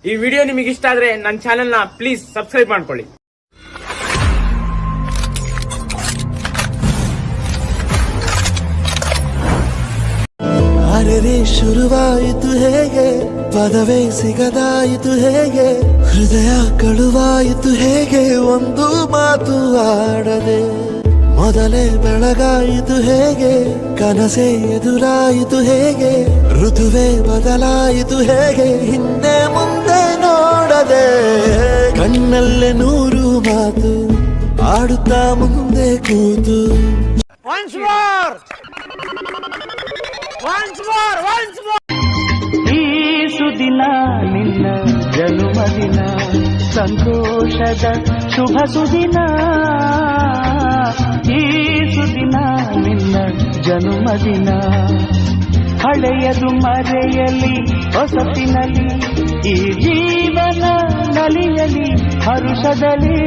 ಈ ವಿಡಿಯೋ ನಿಮಗೆ ಇಷ್ಟ ಆದ್ರೆ ನನ್ನ ಚಾನೆಲ್ ನ ಪ್ಲೀಸ್ ಸಬ್ಸ್ಕ್ರೈಬ್ ಮಾಡ್ಕೊಳ್ಳಿ. ಅರೆ ಶುರುವಾಯಿತು ಹೇಗೆ, ಪದವೇ ಸಿಗದಾಯಿತು ಹೇಗೆ, ಹೃದಯ ಕಳುವಾಯಿತು ಹೇಗೆ, ಒಂದು ಮಾತು ಆಡದೆ ಮೊದಲೇ ಬೆಳಗಾಯಿತು ಹೇಗೆ, ಕನಸೇ ಎದುರಾಯಿತು ಹೇಗೆ, ಋತುವೇ ಬದಲಾಯಿತು ಹೇಗೆ, ಹಿಂದೆ ಮುಂದೆ ನೋಡದೆ ಕಣ್ಣಲ್ಲೇ ನೂರು ಮಾತು ಆಡುತ್ತಾ ಮುಂದೆ ಕೂತು. ಈ ಸುದಿನ ನಿನ್ನ ಜನ್ಮದಿನ, ಸಂತೋಷದ ಶುಭ ಸುದಿನ. ಈ ಸುದಿನ ನಿನ್ನ ಜನ್ಮದಿನ, ಹಳೆಯದು ಮರೆಯಲಿ ಹೊಸತಿನಲ್ಲಿ, ಈ ಜೀವನ ನಲಿಯಲಿ ಹರುಷದಲ್ಲಿ.